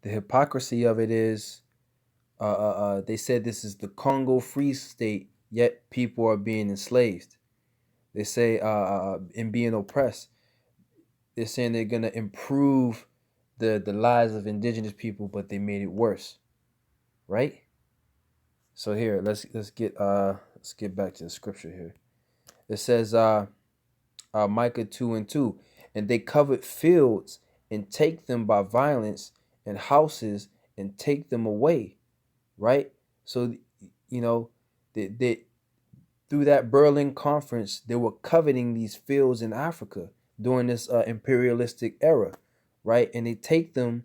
The hypocrisy of it is, they said this is the Congo Free State, yet people are being enslaved. They say, and being oppressed. They're saying they're gonna improve the lives of indigenous people, but they made it worse, right? So here, let's get back to the scripture here. It says, Micah 2:2, and they covet fields and take them by violence, and houses and take them away, right? So, you know, they through that Berlin conference, they were coveting these fields in Africa during this imperialistic era, right? And they take them,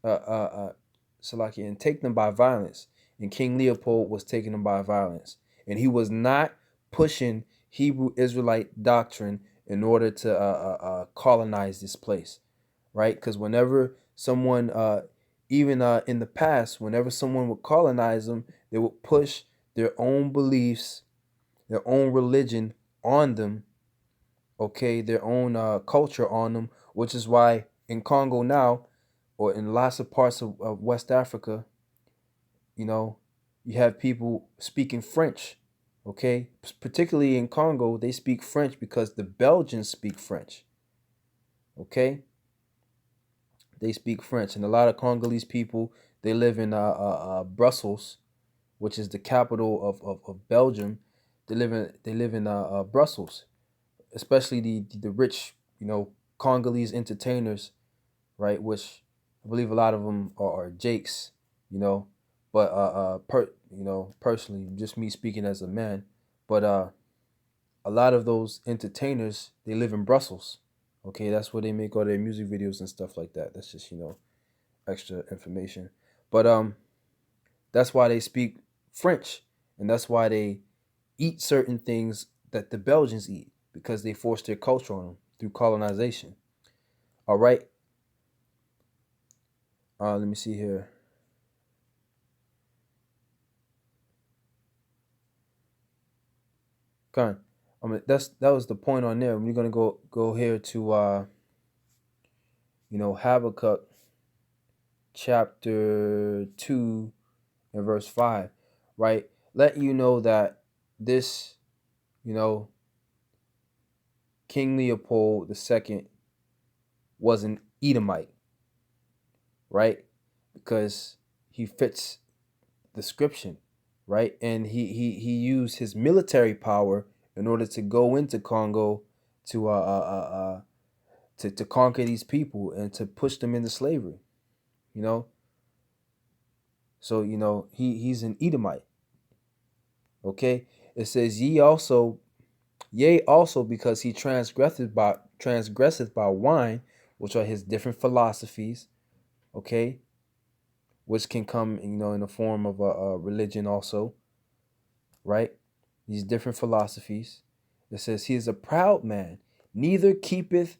Salakia, and take them by violence. And King Leopold was taking them by violence, and he was not pushing Hebrew Israelite doctrine in order to colonize this place, right? Because whenever someone, even in the past, whenever someone would colonize them, they would push their own beliefs, their own religion on them, okay, their own culture on them, which is why in Congo now, or in lots of parts of West Africa, you know, you have people speaking French, okay? Particularly in Congo, they speak French because the Belgians speak French, okay? They speak French, and a lot of Congolese people, they live in Brussels, which is the capital of Belgium. They live in Brussels, especially the rich, Congolese entertainers, right? Which I believe a lot of them are Jakes, you know. But personally, just me speaking as a man, but a lot of those entertainers, they live in Brussels. Okay, that's where they make all their music videos and stuff like that. That's just extra information. But that's why they speak French, and that's why they eat certain things that the Belgians eat, because they forced their culture on them through colonization. All right. Let me see here. Kind. That was the point on there. We're gonna go here to Habakkuk chapter 2 and verse 5, right? Let you know that this, you know, King Leopold II was an Edomite, right? Because he fits the description, right? And he used his military power in order to go into Congo to to conquer these people and to push them into slavery, you know. So he's an Edomite. Okay, it says yea also because he transgresseth by wine, which are his different philosophies. Okay, which can come in the form of a religion also, right? These different philosophies. It says he is a proud man, neither keepeth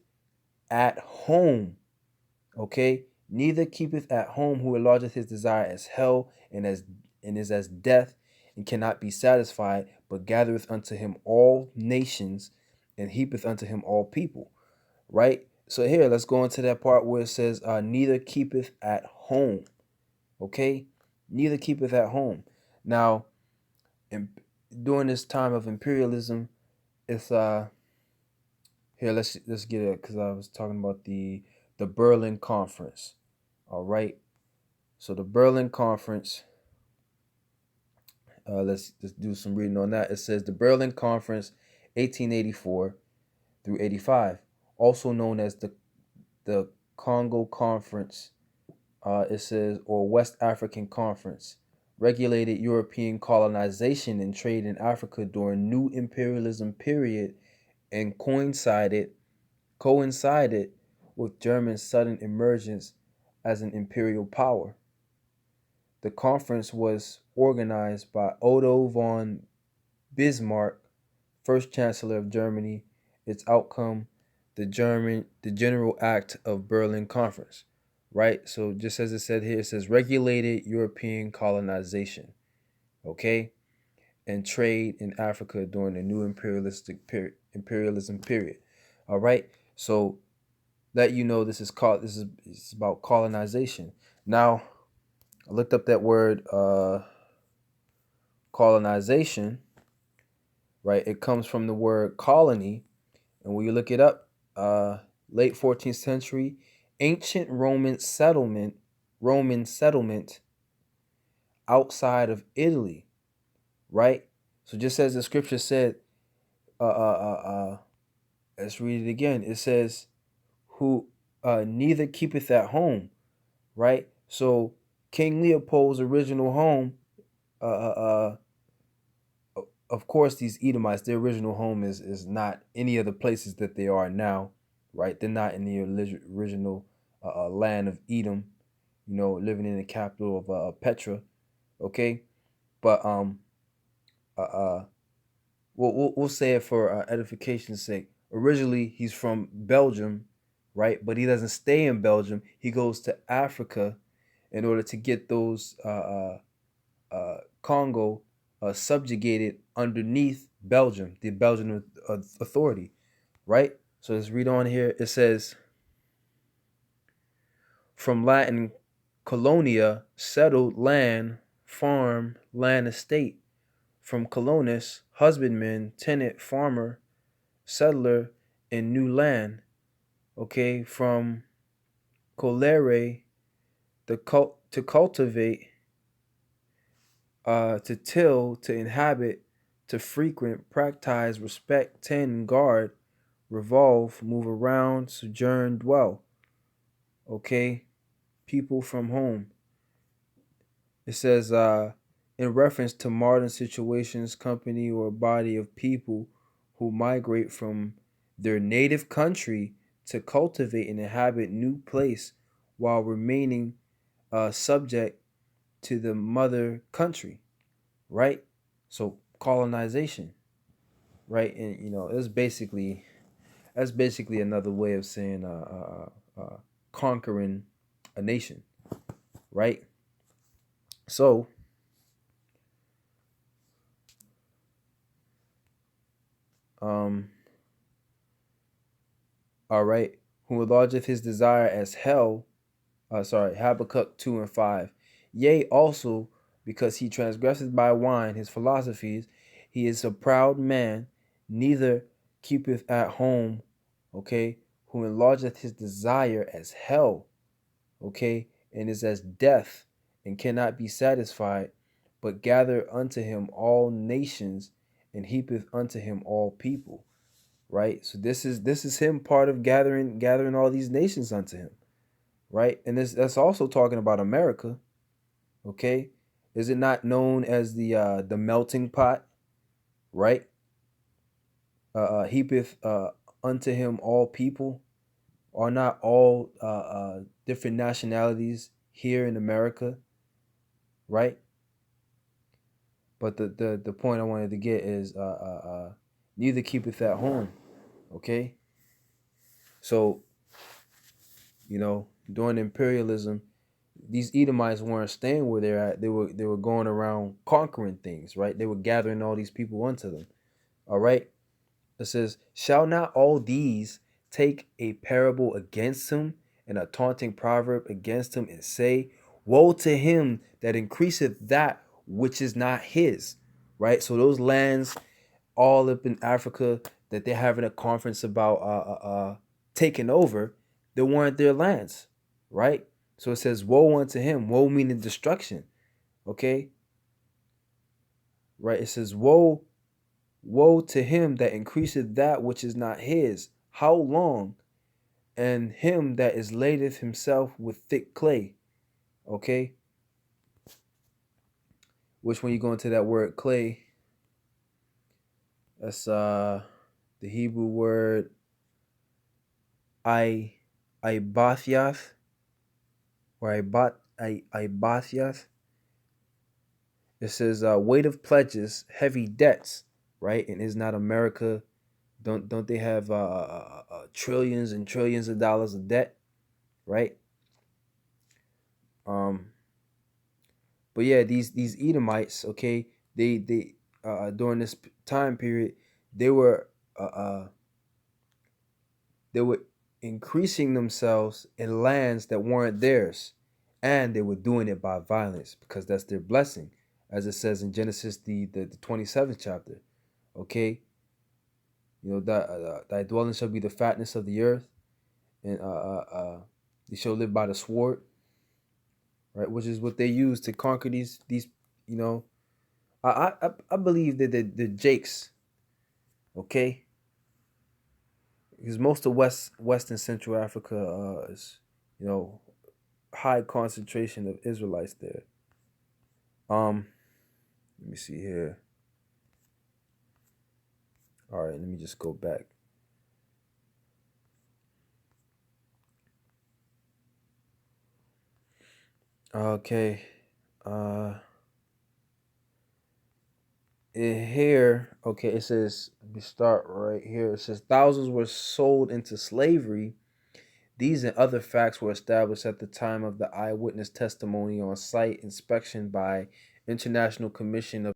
at home. Okay, neither keepeth at home, who enlargeth his desire as hell, and is as death, and cannot be satisfied, but gathereth unto him all nations, and heapeth unto him all people. Right. So here, let's go into that part where it says, neither keepeth at home. Okay, neither keepeth at home. Now, during this time of imperialism, it's here. Let's get it, because I was talking about the Berlin Conference. All right. So the Berlin Conference, let's just do some reading on that. It says the Berlin Conference, 1884 through 85, also known as the Congo Conference. It says, or West African Conference, regulated European colonization and trade in Africa during New Imperialism period, and coincided with Germany's sudden emergence as an imperial power. The conference was organized by Otto von Bismarck, first Chancellor of Germany. Its outcome, the General Act of Berlin Conference, right? So just as it said here, it says regulated European colonization, okay, and trade in Africa during the new imperialism period. All right. So let you know this is about colonization. Now, I looked up that word colonization, right? It comes from the word colony, and when you look it up, late 14th century, ancient Roman settlement outside of Italy, right? So just as the scripture said, uh, uh, uh, uh, let's read it again. It says, "Who neither keepeth at home," right? So King Leopold's original home, uh, uh, of course, these Edomites, their original home is not any of the places that they are now, right? They're not in the original land of Edom, living in the capital of Petra, okay? But uh, uh, we'll say it for edification's sake. Originally, he's from Belgium, right? But he doesn't stay in Belgium. He goes to Africa in order to get those Congo subjugated underneath Belgium, the Belgian authority, right? So let's read on here. It says, from Latin colonia, settled land, farm, land estate. From colonus, husbandman, tenant, farmer, settler in new land. Okay, from colere, to cultivate, to till, to inhabit, to frequent, practice, respect, tend, guard, revolve, move around, sojourn, dwell. Okay, people from home. It says, in reference to modern situations, company or body of people who migrate from their native country to cultivate and inhabit new place while remaining subject to the mother country, right? So colonization, right? And that's basically another way of saying conquering a nation, right? So, um, all right, who enlargeth his desire as hell, Habakkuk 2 and 5. Yea, also, because he transgresseth by wine his philosophies, he is a proud man, neither keepeth at home, okay, who enlargeth his desire as hell, okay, and is as death, and cannot be satisfied, but gather unto him all nations, and heapeth unto him all people. Right? So this is him part of gathering all these nations unto him, right? And that's also talking about America, okay? Is it not known as the melting pot, right? Heapeth unto him all people. Are not all different nationalities here in America, right? But the point I wanted to get is neither keepeth at home, okay? So during imperialism, these Edomites weren't staying where they're at. They were going around conquering things, right? They were gathering all these people unto them. All right. It says, shall not all these take a parable against him and a taunting proverb against him and say, woe to him that increaseth that which is not his. Right? So those lands all up in Africa that they're having a conference about taking over, they weren't their lands, right? So it says, woe unto him, woe meaning destruction. Okay? Right? It says, woe to him that increaseth that which is not his. How long? And him that is ladeth himself with thick clay. Okay? Which when you go into that word clay, that's the Hebrew word ibathiath, or ibathiath. It says weight of pledges, heavy debts, right? And is not America? Don't they have trillions and trillions of dollars of debt, right? Um, but yeah, these Edomites, okay, they during this time period, they were uh, uh they were increasing themselves in lands that weren't theirs, and they were doing it by violence because that's their blessing, as it says in Genesis the 27th chapter. Okay, you know that thy dwelling shall be the fatness of the earth, and they shall live by the sword, right? Which is what they use to conquer these. You know, I believe that the Jakes, okay, because most of West and Central Africa is, you know, high concentration of Israelites there. Let me see here. All right, let me just go back. Okay. Uh Here, okay, it says, let me start right here. It says thousands were sold into slavery. These and other facts were established at the time of the eyewitness testimony on site inspection by International Commission of